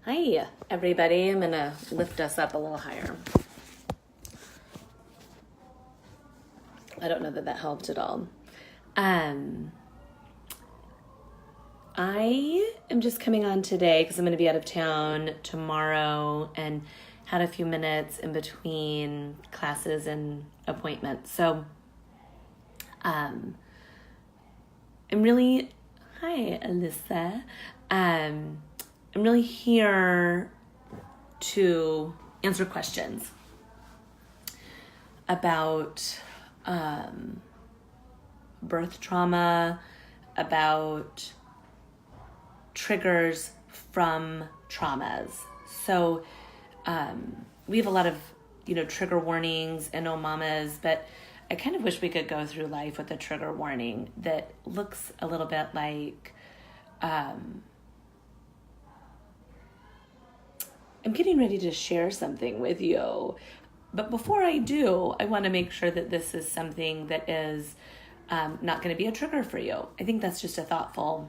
Hi, everybody. I'm going to lift us up a little higher. I don't know that that helped at all. I am just coming on today because I'm going to be out of town tomorrow and had a few minutes in between classes and appointments. So I'm really, hi, Alyssa. I'm really here to answer questions about birth trauma, about triggers from traumas. So we have a lot of, trigger warnings and oh mamas, but I kind of wish we could go through life with a trigger warning that looks a little bit like I'm getting ready to share something with you. But before I do, I want to make sure that this is something that is not going to be a trigger for you. I think that's just a thoughtful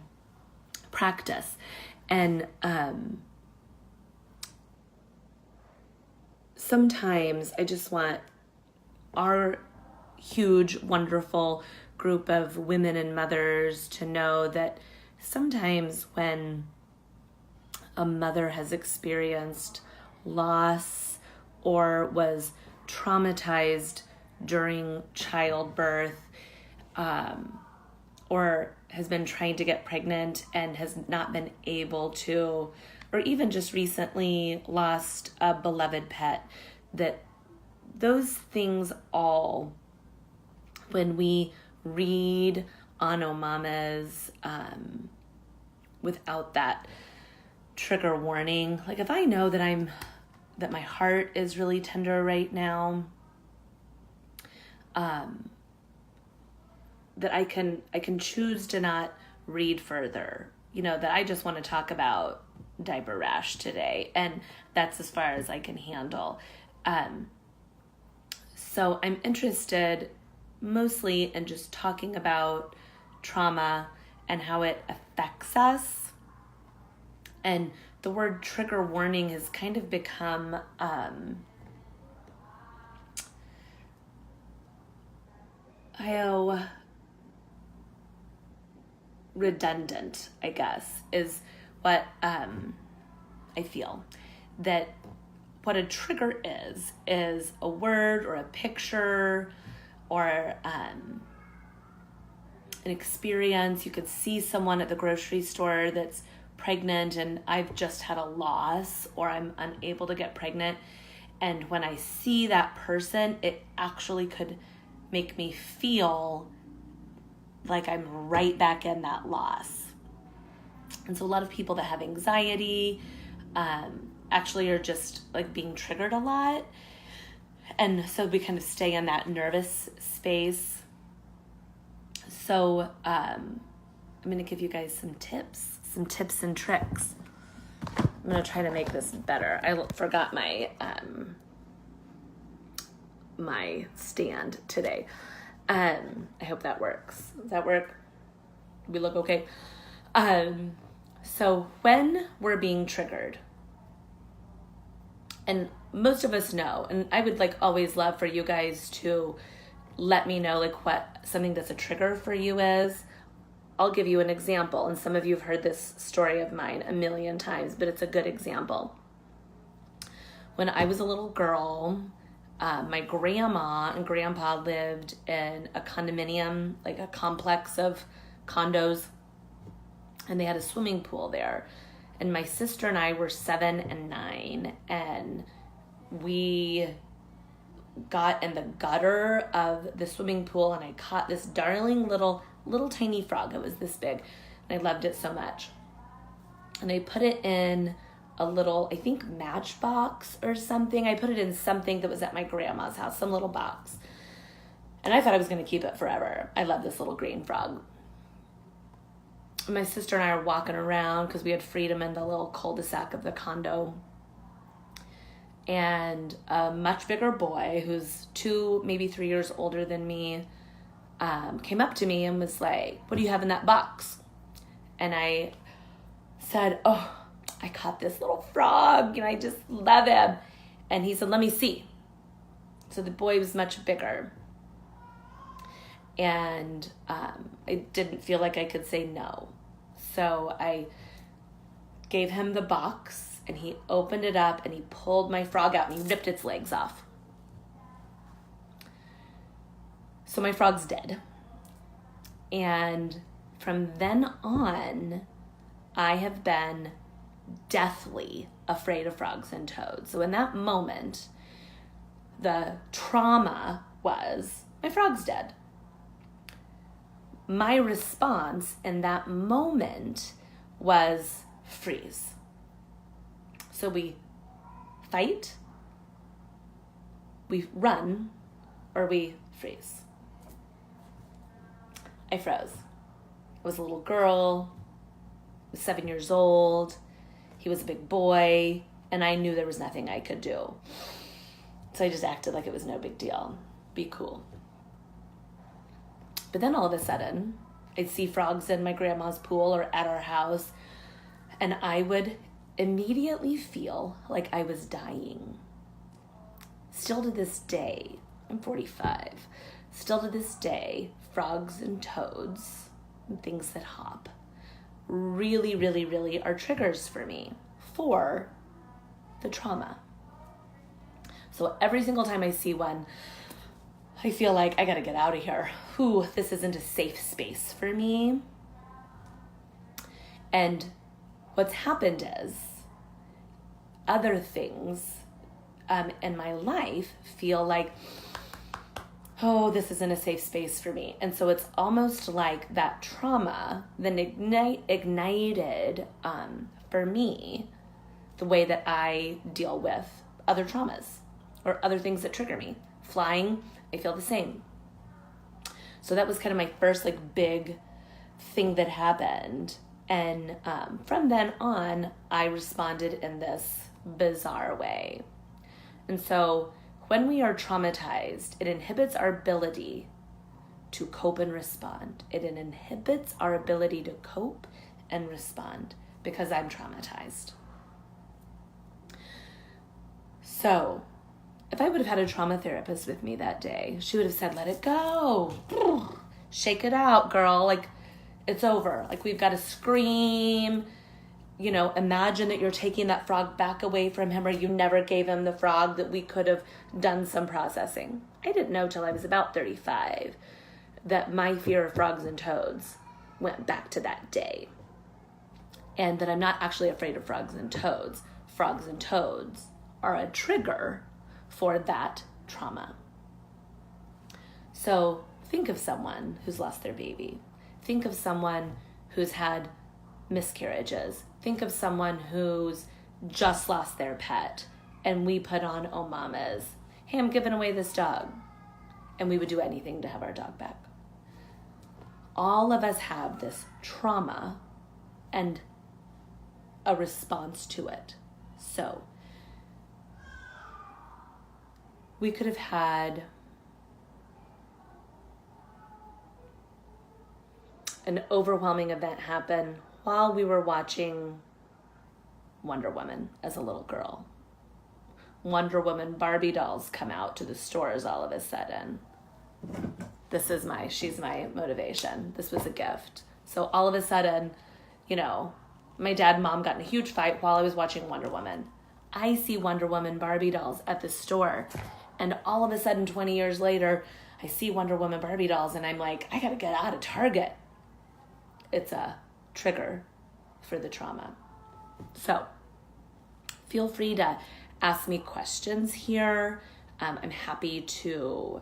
practice. And sometimes I just want our huge, wonderful group of women and mothers to know that sometimes when a mother has experienced loss or was traumatized during childbirth, or has been trying to get pregnant and has not been able to, or even just recently lost a beloved pet, that those things all, when we read on Oh Mamas without that trigger warning, like if I know that my heart is really tender right now, that I can choose to not read further, that I just want to talk about diaper rash today, and that's as far as I can handle. So I'm interested mostly in just talking about trauma and how it affects us. And the word trigger warning has kind of become redundant, I guess, is what I feel. That what a trigger is a word or a picture or an experience. You could see someone at the grocery store that's pregnant and I've just had a loss, or I'm unable to get pregnant. And when I see that person, it actually could make me feel like I'm right back in that loss. And so a lot of people that have anxiety actually are just like being triggered a lot. And so we kind of stay in that nervous space. So I'm going to give you guys some tips and tricks. I'm going to try to make this better. I forgot my my stand today. I hope that works. Does that work? We look okay? So when we're being triggered, and most of us know, and I would always love for you guys to let me know what something that's a trigger for you is. I'll give you an example, and some of you have heard this story of mine a million times, but it's a good example. When I was a little girl, my grandma and grandpa lived in a condominium, like a complex of condos, and they had a swimming pool there. And my sister and I were 7 and 9, and we got in the gutter of the swimming pool, and I caught this darling little tiny frog. It was this big, and I loved it so much. And I put it in a little, I think, matchbox or something. I put it in something that was at my grandma's house, some little box. And I thought I was going to keep it forever. I love this little green frog. My sister and I are walking around because we had freedom in the little cul-de-sac of the condo. And a much bigger boy who's 2, maybe 3 years older than me came up to me and was like, "What do you have in that box?" And I said, "Oh, I caught this little frog and I just love him. And he said, let me see. So the boy was much bigger. And I didn't feel like I could say no. So I gave him the box and he opened it up and he pulled my frog out and he ripped its legs off. So my frog's dead. And from then on, I have been deathly afraid of frogs and toads. So in that moment, the trauma was, my frog's dead. My response in that moment was freeze. So we fight, we run, or we freeze. I froze. I was a little girl, I was 7 years old, he was a big boy, and I knew there was nothing I could do. So I just acted like it was no big deal. Be cool. But then all of a sudden, I'd see frogs in my grandma's pool or at our house, and I would immediately feel like I was dying. Still to this day, I'm 45, still to this day, frogs and toads and things that hop really, really, really are triggers for me for the trauma. So every single time I see one, I feel like I gotta get out of here. Ooh, this isn't a safe space for me. And what's happened is other things in my life feel like, oh, this isn't a safe space for me. And so it's almost like that trauma then ignited for me the way that I deal with other traumas or other things that trigger me. Flying, I feel the same. So that was kind of my first like big thing that happened. And from then on, I responded in this bizarre way. And so when we are traumatized, it inhibits our ability to cope and respond. It inhibits our ability to cope and respond because I'm traumatized. So if I would have had a trauma therapist with me that day, she would have said, let it go. Shake it out, girl. Like, it's over. Like, we've got to scream. You know, imagine that you're taking that frog back away from him, or you never gave him the frog, that we could have done some processing. I didn't know till I was about 35 that my fear of frogs and toads went back to that day. And that I'm not actually afraid of frogs and toads. Frogs and toads are a trigger for that trauma. So think of someone who's lost their baby. Think of someone who's had miscarriages. Think of someone who's just lost their pet, and we put on oh mamas, hey, I'm giving away this dog, and we would do anything to have our dog back. All of us have this trauma and a response to it. So we could have had an overwhelming event happen while we were watching Wonder Woman as a little girl. Wonder Woman Barbie dolls come out to the stores all of a sudden. She's my motivation. This was a gift. So all of a sudden, you know, my dad and mom got in a huge fight while I was watching Wonder Woman. I see Wonder Woman Barbie dolls at the store, and all of a sudden 20 years later, I see Wonder Woman Barbie dolls and I'm like, I gotta get out of Target. It's a trigger for the trauma. So feel free to ask me questions here. I'm happy to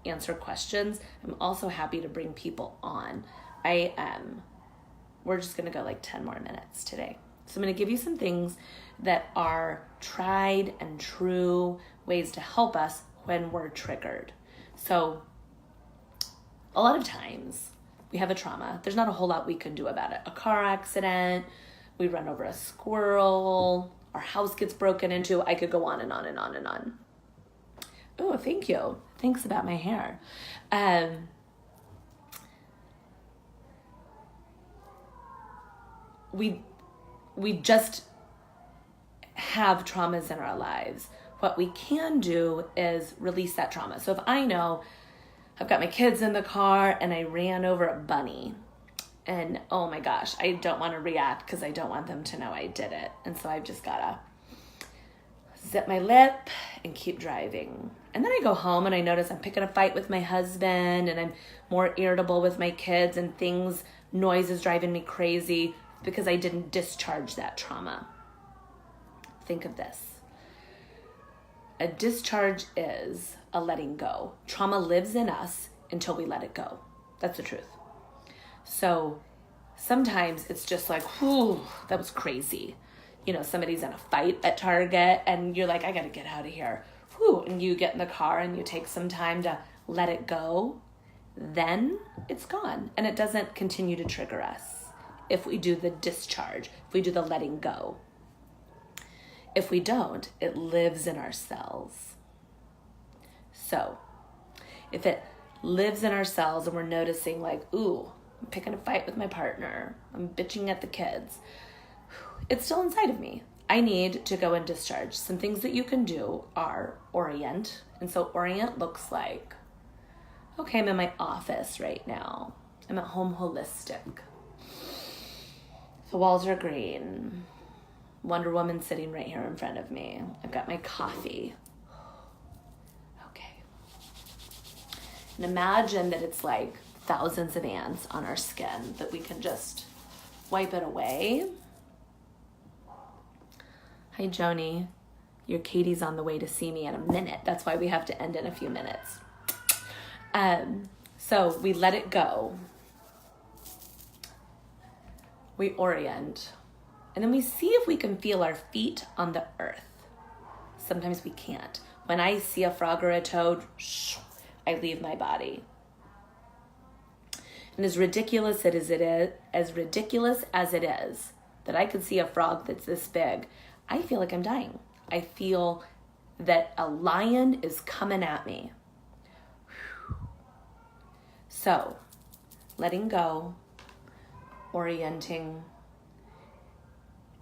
answer questions. I'm also happy to bring people on. We're just gonna go like 10 more minutes today. So I'm gonna give you some things that are tried and true ways to help us when we're triggered. So a lot of times we have a trauma. There's not a whole lot we can do about it. A car accident, we run over a squirrel, our house gets broken into. I could go on and on and on and on. Oh, thank you. Thanks about my hair. we just have traumas in our lives. What we can do is release that trauma. So if I know I've got my kids in the car and I ran over a bunny, and oh my gosh, I don't want to react because I don't want them to know I did it. And so I've just got to zip my lip and keep driving. And then I go home and I notice I'm picking a fight with my husband and I'm more irritable with my kids and noise is driving me crazy because I didn't discharge that trauma. Think of this. A discharge is a letting go. Trauma lives in us until we let it go. That's the truth. So sometimes it's just like, whew, that was crazy. You know, somebody's in a fight at Target and you're like, I got to get out of here. Whew, and you get in the car and you take some time to let it go. Then it's gone. And it doesn't continue to trigger us if we do the discharge, if we do the letting go. If we don't, it lives in our cells. So if it lives in our cells and we're noticing like, ooh, I'm picking a fight with my partner, I'm bitching at the kids, it's still inside of me. I need to go and discharge. Some things that you can do are orient. And so orient looks like, okay, I'm in my office right now. I'm at Home Holistic. The walls are green. Wonder Woman sitting right here in front of me. I've got my coffee. Okay. And imagine that it's like thousands of ants on our skin that we can just wipe it away. Hi, Joni. Your Katie's on the way to see me in a minute. That's why we have to end in a few minutes. So we let it go. We orient. And then we see if we can feel our feet on the earth. Sometimes we can't. When I see a frog or a toad, I leave my body. And as ridiculous as it is that I could see a frog that's this big, I feel like I'm dying. I feel that a lion is coming at me. So, letting go, orienting,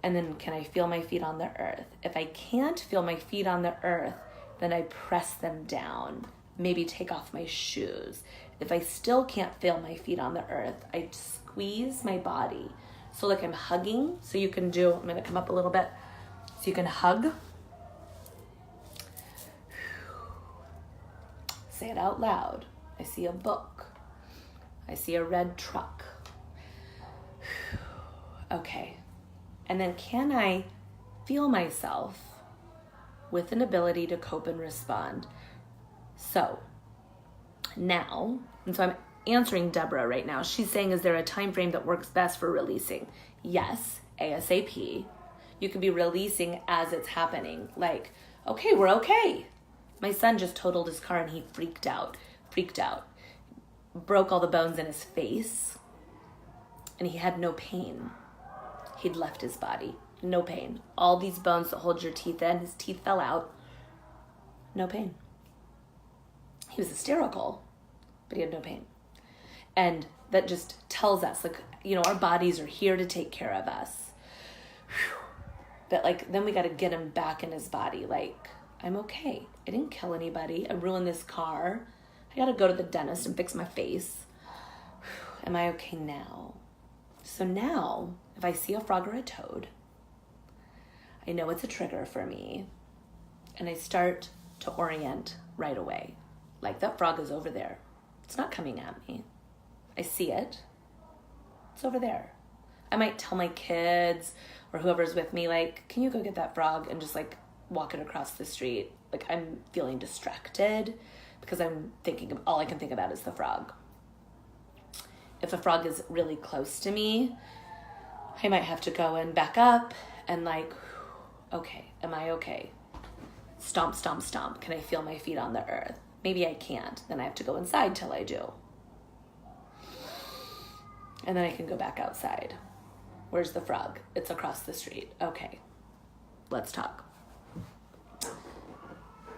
and then can I feel my feet on the earth? If I can't feel my feet on the earth, then I press them down. Maybe take off my shoes. If I still can't feel my feet on the earth, I squeeze my body. So like I'm hugging. So you can do, I'm gonna come up a little bit. So you can hug. Say it out loud. I see a book. I see a red truck. Okay. And then can I feel myself with an ability to cope and respond? So now, and so I'm answering Deborah right now. She's saying, is there a time frame that works best for releasing? Yes, ASAP. You can be releasing as it's happening. Like, okay, we're okay. My son just totaled his car and he freaked out. Broke all the bones in his face and he had no pain. He'd left his body. No pain. All these bones that hold your teeth in, his teeth fell out. No pain. He was hysterical, but he had no pain. And that just tells us, like, you know, our bodies are here to take care of us. But, like, then we got to get him back in his body. Like, I'm okay. I didn't kill anybody. I ruined this car. I got to go to the dentist and fix my face. Am I okay now? So now, if I see a frog or a toad, I know it's a trigger for me, and I start to orient right away. Like, that frog is over there. It's not coming at me. I see it. It's over there. I might tell my kids or whoever's with me, like, can you go get that frog and just, like, walk it across the street? Like, I'm feeling distracted because I'm thinking, all I can think about is the frog. If a frog is really close to me, I might have to go and back up and like, okay, am I okay? Stomp, stomp, stomp. Can I feel my feet on the earth? Maybe I can't. Then I have to go inside till I do. And then I can go back outside. Where's the frog? It's across the street. Okay, let's talk.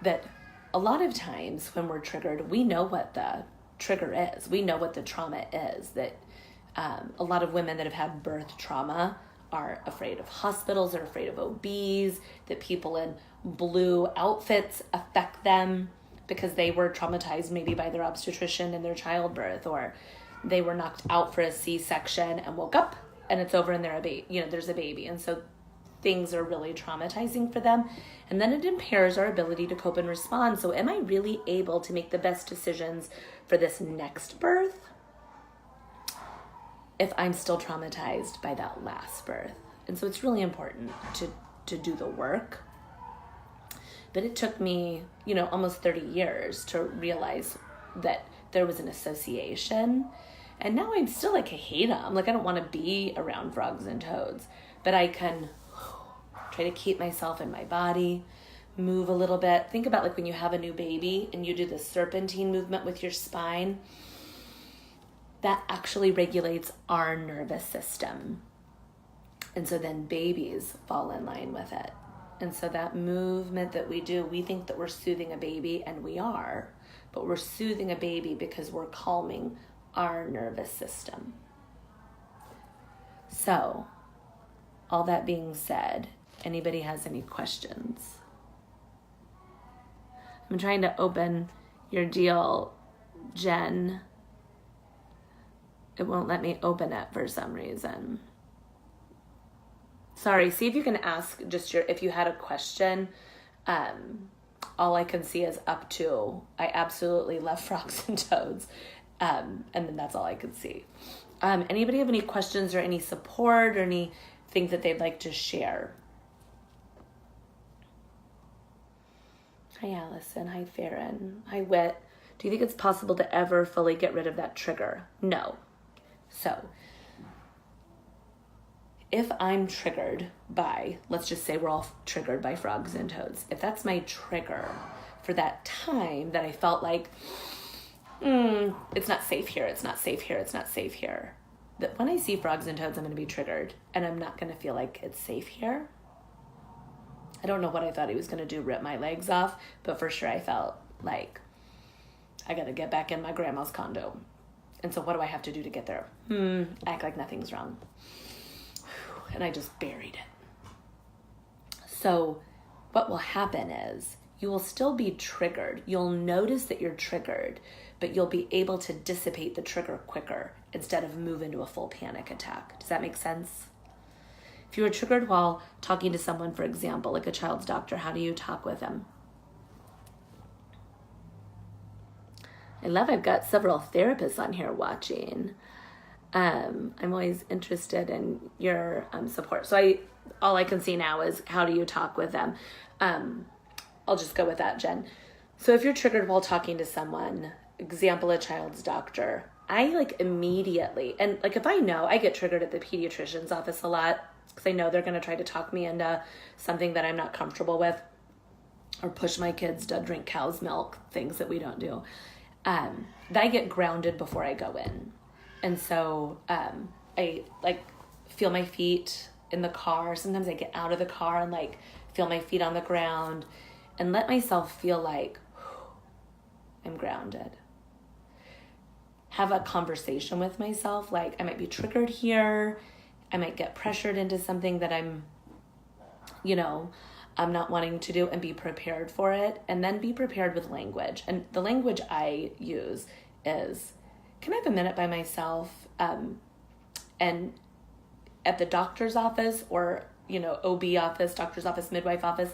That a lot of times when we're triggered, we know what the trigger is. We know what the trauma is. That a lot of women that have had birth trauma are afraid of hospitals, are afraid of OBs, that people in blue outfits affect them because they were traumatized maybe by their obstetrician in their childbirth, or they were knocked out for a C-section and woke up and it's over and there's a baby. And so things are really traumatizing for them. And then it impairs our ability to cope and respond. So am I really able to make the best decisions for this next birth if I'm still traumatized by that last birth? And so it's really important to do the work. But it took me, almost 30 years to realize that there was an association. And now I'm still I hate them. I don't want to be around frogs and toads. But I can try to keep myself in my body, move a little bit. Think about when you have a new baby and you do the serpentine movement with your spine. That actually regulates our nervous system. And so then babies fall in line with it. And so that movement that we do, we think that we're soothing a baby, and we are, but we're soothing a baby because we're calming our nervous system. So, all that being said, anybody has any questions? I'm trying to open your deal, Jen. It won't let me open it for some reason. Sorry, see if you can ask if you had a question. All I can see is up to, I absolutely love frogs and toads. And then that's all I could see. Anybody have any questions or any support or anything that they'd like to share? Hi, Allison. Hi, Farron. Hi, Wit. Do you think it's possible to ever fully get rid of that trigger? No. So, if I'm triggered by, let's just say we're all triggered by frogs and toads. If that's my trigger for that time that I felt like, it's not safe here, it's not safe here, it's not safe here. That when I see frogs and toads, I'm going to be triggered and I'm not going to feel like it's safe here. I don't know what I thought he was going to do, rip my legs off, but for sure I felt like I got to get back in my grandma's condo. And so what do I have to do to get there? Act like nothing's wrong. And I just buried it. So what will happen is you will still be triggered. You'll notice that you're triggered, but you'll be able to dissipate the trigger quicker instead of move into a full panic attack. Does that make sense? If you were triggered while talking to someone, for example, like a child's doctor, how do you talk with them? I've got several therapists on here watching. I'm always interested in your support. So all I can see now is how do you talk with them? I'll just go with that, Jen. So if you're triggered while talking to someone, example, a child's doctor, I immediately, and if I know, I get triggered at the pediatrician's office a lot because I know they're going to try to talk me into something that I'm not comfortable with or push my kids to drink cow's milk, things that we don't do. I get grounded before I go in. And so I feel my feet in the car. Sometimes I get out of the car and feel my feet on the ground and let myself feel like I'm grounded. Have a conversation with myself. I might be triggered here. I might get pressured into something that I'm not wanting to do, and be prepared for it. And then be prepared with language. And the language I use is, can I have a minute by myself? And at the doctor's office or, OB office, doctor's office, midwife office,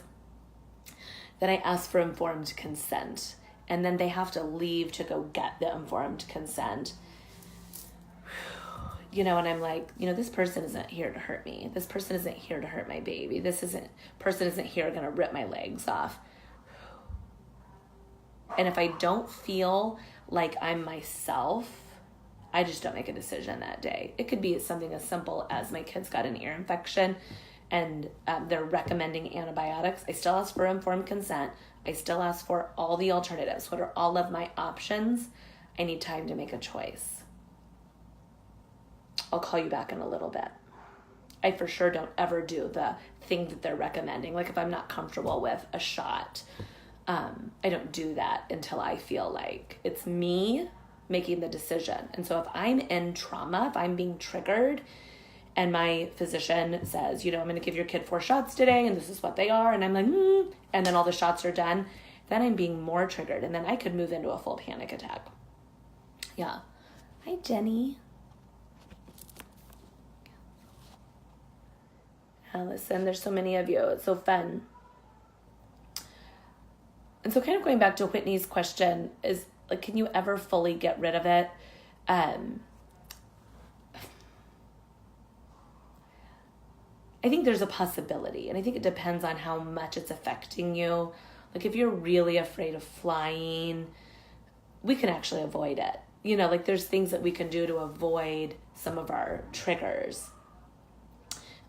then I ask for informed consent. And then they have to leave to go get the informed consent. And I'm this person isn't here to hurt me. This person isn't here to hurt my baby. Person isn't here going to rip my legs off. And if I don't feel like I'm myself, I just don't make a decision that day. It could be something as simple as my kid's got an ear infection and they're recommending antibiotics. I still ask for informed consent. I still ask for all the alternatives. What are all of my options? I need time to make a choice. I'll call you back in a little bit. I for sure don't ever do the thing that they're recommending. If I'm not comfortable with a shot, I don't do that until I feel like it's me making the decision. And so if I'm in trauma, if I'm being triggered and my physician says, I'm going to give your kid 4 shots today, and this is what they are. And I'm like, and then all the shots are done. Then I'm being more triggered, and then I could move into a full panic attack. Yeah. Hi, Jenny. Listen, there's so many of you. It's so fun. And so kind of going back to Whitney's question is, like, can you ever fully get rid of it? I think there's a possibility, and I think it depends on how much it's affecting you. Like, if you're really afraid of flying, we can actually avoid it. Like, there's things that we can do to avoid some of our triggers.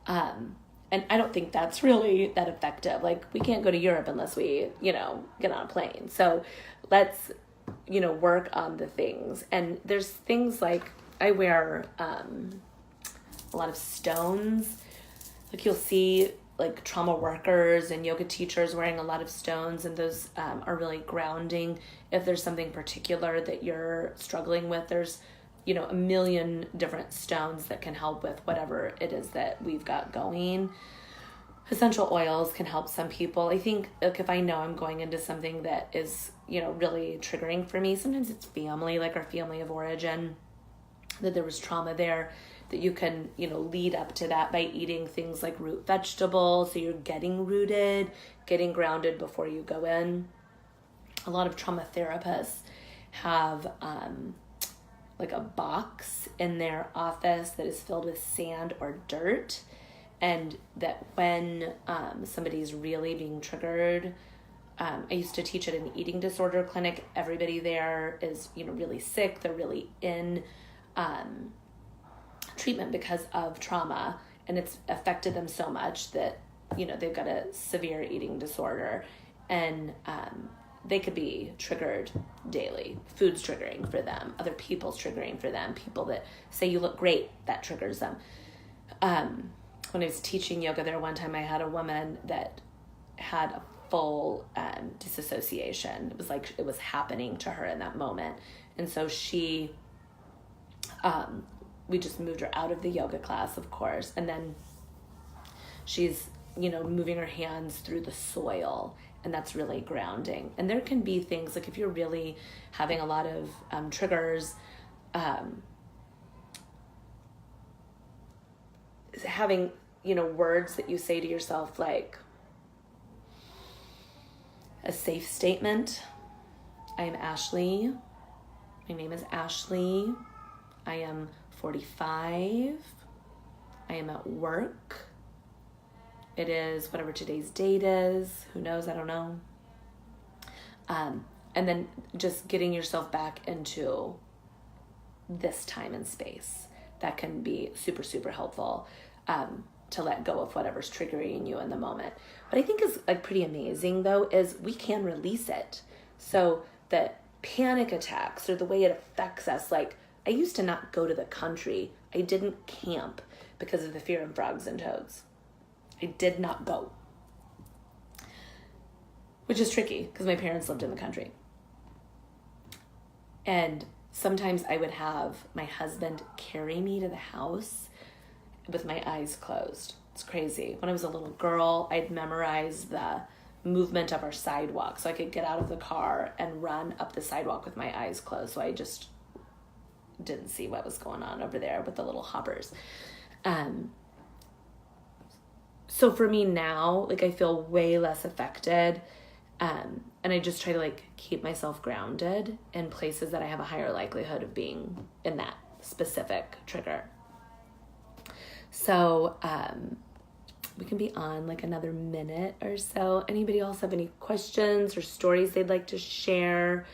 And I don't think that's really that effective. Like, we can't go to Europe unless we, get on a plane. So let's, work on the things. And there's things like, I wear a lot of stones. Like, you'll see like trauma workers and yoga teachers wearing a lot of stones, and those are really grounding. If there's something particular that you're struggling with, there's, a million different stones that can help with whatever it is that we've got going. Essential oils can help some people. I think, like, if I know I'm going into something that is, really triggering for me, sometimes it's family, like our family of origin, that there was trauma there, that you can, lead up to that by eating things like root vegetables. So you're getting rooted, getting grounded before you go in. A lot of trauma therapists have like a box in their office that is filled with sand or dirt. And that when somebody's really being triggered, I used to teach at an eating disorder clinic. Everybody there is, really sick. They're really in treatment because of trauma, and it's affected them so much that they've got a severe eating disorder, and they could be triggered daily. Food's triggering for them, other people's triggering for them, people that say you look great, that triggers them. When I was teaching yoga there one time, I had a woman that had a full disassociation. It was like it was happening to her in that moment, and so she we just moved her out of the yoga class, of course. And then she's, moving her hands through the soil, and that's really grounding. And there can be things like, if you're really having a lot of triggers, having, words that you say to yourself, like a safe statement. I am Ashley. My name is Ashley. I am 45. I am at work. It is whatever today's date is. Who knows? I don't know. And then just getting yourself back into this time and space. That can be super, super helpful to let go of whatever's triggering you in the moment. What I think is like pretty amazing, though, is we can release it. So that panic attacks, or the way it affects us, like, I used to not go to the country. I didn't camp because of the fear of frogs and toads. I did not go. Which is tricky because my parents lived in the country. And sometimes I would have my husband carry me to the house with my eyes closed. It's crazy. When I was a little girl, I'd memorized the movement of our sidewalk so I could get out of the car and run up the sidewalk with my eyes closed. So I just didn't see what was going on over there with the little hoppers. So for me now, like, I feel way less affected. And I just try to like keep myself grounded in places that I have a higher likelihood of being in that specific trigger. So, we can be on like another minute or so. Anybody else have any questions or stories they'd like to share?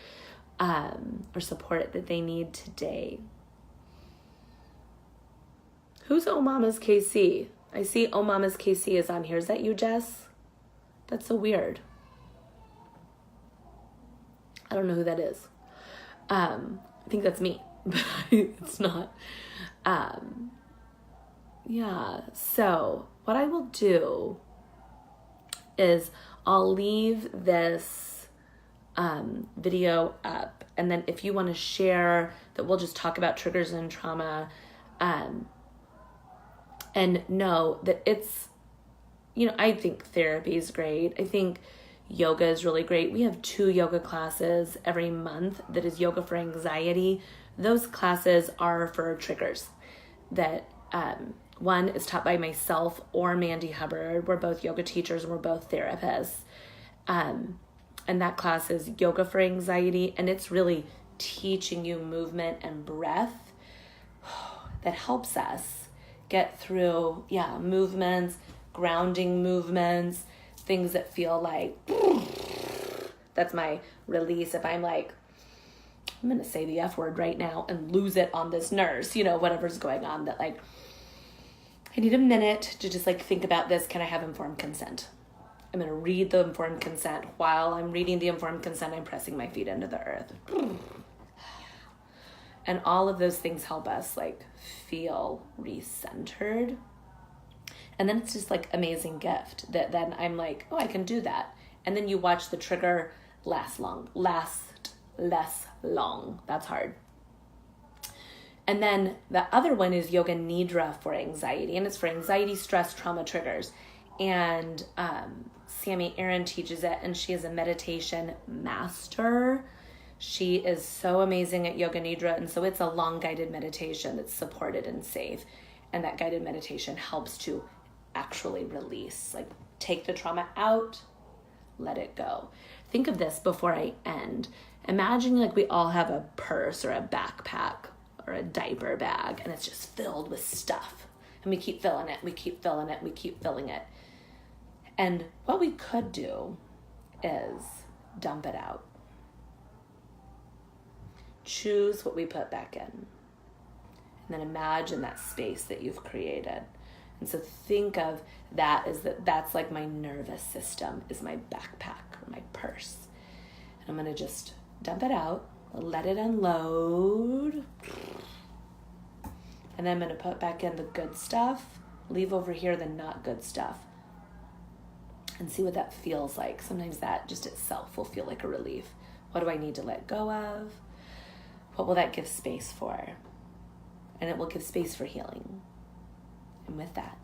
Or support that they need today? Who's Oh Mama's KC? I see Oh Mama's KC is on here. Is that you, Jess? That's so weird. I don't know who that is. I think that's me, but it's not. Yeah, so what I will do is I'll leave this video up, and then if you want to share that, we'll just talk about triggers and trauma, and and know that it's, I think therapy is great. I think yoga is really great. We have 2 yoga classes every month that is yoga for anxiety. Those classes are for triggers that one is taught by myself or Mandy Hubbard. We're both yoga teachers and we're both therapists. And that class is yoga for anxiety, and it's really teaching you movement and breath that helps us get through, movements, grounding movements, things that feel like, that's my release. If I'm like, I'm going to say the F word right now and lose it on this nurse, whatever's going on, that like, I need a minute to just like think about this. Can I have informed consent? I'm going to read the informed consent. While I'm reading the informed consent, I'm pressing my feet into the earth. And all of those things help us like feel recentered. And then it's just like amazing gift that then I'm like, oh, I can do that. And then you watch the trigger last less long. That's hard. And then the other one is Yoga Nidra for anxiety. And it's for anxiety, stress, trauma triggers. And Sammy Aaron teaches it, and she is a meditation master. She is so amazing at Yoga Nidra. And so it's a long guided meditation that's supported and safe. And that guided meditation helps to actually release, like take the trauma out, let it go. Think of this before I end. Imagine like we all have a purse or a backpack or a diaper bag, and it's just filled with stuff. And we keep filling it, we keep filling it, we keep filling it. And what we could do is dump it out. Choose what we put back in. And then imagine that space that you've created. And so think of that as that's like my nervous system, is my backpack or my purse. And I'm going to just dump it out, let it unload. And then I'm going to put back in the good stuff, leave over here the not good stuff, and see what that feels like. Sometimes that just itself will feel like a relief. What do I need to let go of? What will that give space for? And it will give space for healing. And with that,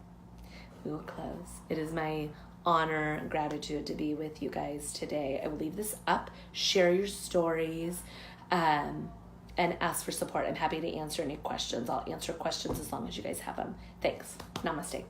we will close. It is my honor and gratitude to be with you guys today. I will leave this up. Share your stories and ask for support. I'm happy to answer any questions. I'll answer questions as long as you guys have them. Thanks. Namaste.